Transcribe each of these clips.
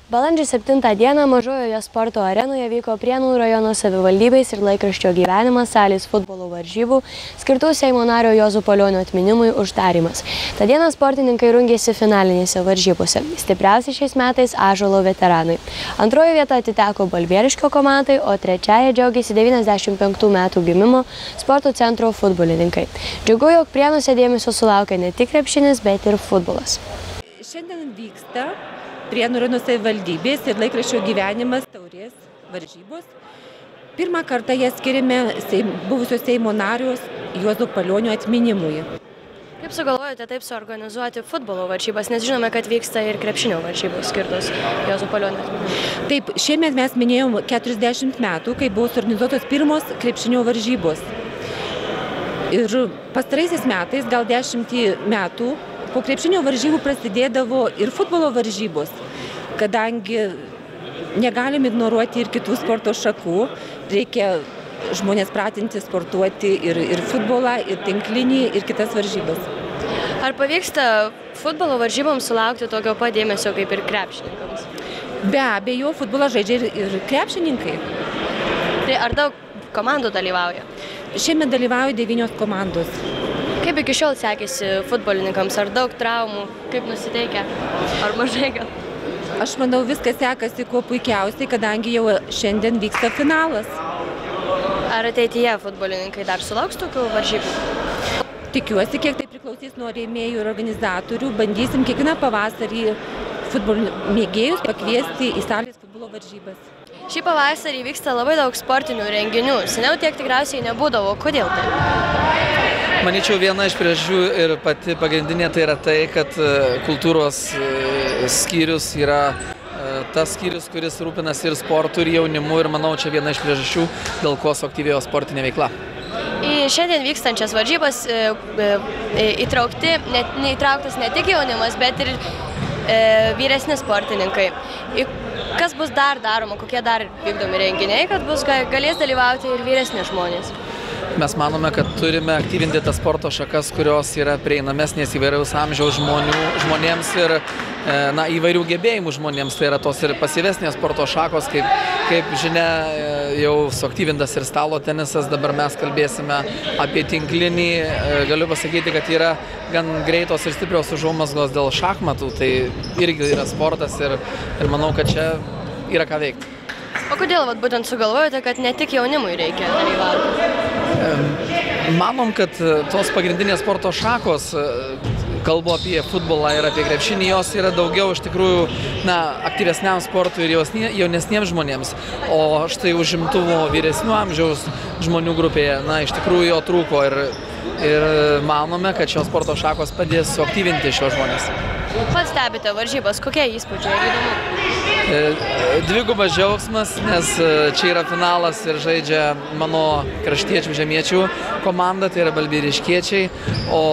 Balandžio 7 dieną Mažojoje sporto arenoje vyko Prienų rajono savivaldybės ir laikraščio Gyvenimas salės futbolo varžybų skirtų Seimo nario Juozo Palionio atminimui uždarymas. Ta diena sportininkai rungėsi finalinėse varžybose. Stipriausi šiais metais Ąžuolo veteranai. Antroji vieta atiteko Balbieriškio komandai, o trečiaja džiaugiasi 95 metų gimimo sporto centro futbolininkai. Džiugu, jog Prienuose dėmesio sulaukia ne tik krepšinis, bet ir futbolas. Šiandien vyksta Prienų rajono savivaldybės ir laikraščio Gyvenimas taurės varžybos. Pirmą kartą jas skiriame buvusio Seimo nario Juozo Palionio atminimui. Kaip sugalvojote taip suorganizuoti futbolo varžybas, nes žinome, kad vyksta ir krepšinio varžybos skirtos Juozo Palionio atminimui? Taip, šiemet mes minėjom 40 metų, kai buvo suorganizuotos pirmos krepšinio varžybos. Ir pastaraisiais metais, gal 10 metų, po krepšinio varžybų prasidėdavo ir futbolo varžybos, kadangi negalim ignoruoti ir kitų sporto šakų, reikia žmonės pratinti sportuoti ir futbolą, ir tinklinį, ir kitas varžybas. Ar pavyksta futbolo varžyboms sulaukti tokio pat dėmesio kaip ir krepšininkams? Be abejo, futbolą žaidžia ir krepšininkai. Tai ar daug komandų dalyvauja? Šiemet dalyvauja 9 komandos. Kaip iki šiol sekėsi futbolininkams? Ar daug traumų? Kaip nusiteikę? Ar mažai gal? Aš manau, viskas sekasi kuo puikiausiai, kadangi jau šiandien vyksta finalas. Ar ateityje futbolininkai dar sulauks tokių varžybų? Tikiuosi, kiek tai priklausys nuo rėmėjų ir organizatorių. Bandysim kiekvieną pavasarį futbolo mėgėjus pakviesti į salės futbolo varžybas. Šį pavasarį vyksta labai daug sportinių renginių. Seniau tiek tikriausiai nebūdavo. Kodėl tai? Manyčiau, viena iš priežasčių ir pati pagrindinė tai yra tai, kad kultūros skyrius yra tas skyrius, kuris rūpinasi ir sportu, ir jaunimu, ir manau, čia viena iš priežasčių, dėl ko suaktyvėjo sportinė veikla. Į šiandien vykstančias varžybas įtrauktas ne tik jaunimas, bet ir vyresni sportininkai. Kas bus dar daroma, kokie dar vykdomi renginiai, kad galės dalyvauti ir vyresni žmonės? Mes manome, kad turime aktyvinti tas sporto šakas, kurios yra prieinamesnės įvairiaus amžiaus žmonėms ir įvairių gebėjimų žmonėms. Tai yra tos ir pasyvesnės sporto šakos, kaip žinia, jau suaktyvintas ir stalo tenisas. Dabar mes kalbėsime apie tinklinį. Galiu pasakyti, kad yra gan greitos ir stiprios užuomazgos dėl šachmatų. Tai irgi yra sportas ir manau, kad čia yra ką veikti. O kodėl būtent sugalvojote, kad ne tik jaunimui reikia dalyvauti? Manom, kad tos pagrindinės sporto šakos, kalbu apie futbolą ir apie krepšinį, jos yra daugiau iš tikrųjų aktyvesniam sportui ir jaunesniems žmonėms. O štai užimtumo vyresnių amžiaus žmonių grupėje, iš tikrųjų jo trūko ir manome, kad šios sporto šakos padės suaktyvinti šios žmonės. Pats stebite varžybas, kokie įspūdžiai? Įdomu. Dvigubas džiaugsmas, nes čia yra finalas ir žaidžia mano kraštiečių žemiečių komanda, tai yra balbieriškiečiai, o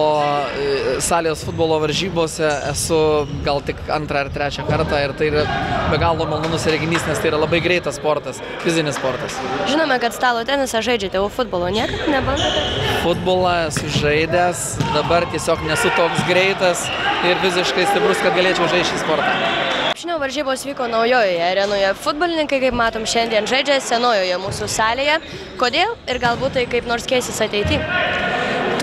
salės futbolo varžybose esu gal tik 2. ar 3. kartą ir tai yra be galo malonus reginys, nes tai yra labai greitas sportas, fizinis sportas. Žinome, kad stalo tenisą žaidžiate, o futbolo niekad nebandote? Futbolą esu žaidęs, dabar tiesiog nesu toks greitas ir fiziškai stiprus, kad galėčiau žaisti šį sportą. Krepšinio varžybos vyko naujojoje arenoje. Futbolininkai, kaip matom, šiandien žaidžia senojoje mūsų salėje. Kodėl ir galbūt tai kaip nors keisis ateityje?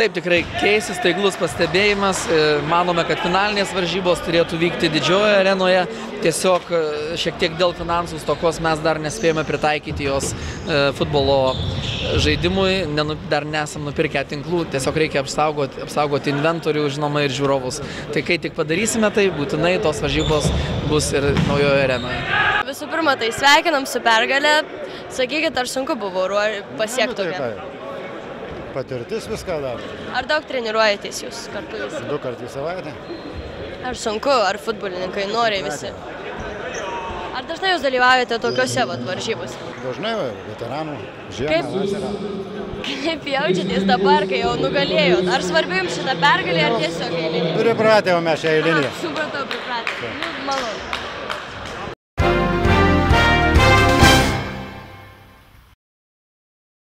Taip, tikrai keisis, taiklus pastebėjimas. Manome, kad finalinės varžybos turėtų vykti didžiojoje arenoje. Tiesiog šiek tiek dėl finansų stokos mes dar nespėjome pritaikyti jos futbolo žaidimui. Dar nesam nupirkę tinklų, tiesiog reikia apsaugoti inventorių, žinoma, ir žiūrovus. Tai kai tik padarysime tai, būtinai tos varžybos bus ir naujoje arenoje. Visų pirma, tai sveikinam su pergale. Sakykit, ar sunku buvo pasiekti tokią? Patirtis viską daro. Ar daug treniruojatės jūs kartu visi? 2 kartus į savaitę. Ar sunku, ar futbolininkai nori visi? Ar dažnai jūs dalyvaujate tokiuose varžybose? Dažnai, veteranų, žiemą, vasarą. Kaip jaučiatės dabar, kai jau nugalėjot? Ar svarbi jums šitą pergalę, ar tiesiog eilinį? Pripratę jau mes šią eilinį. Supratau, pripratę. Malonu.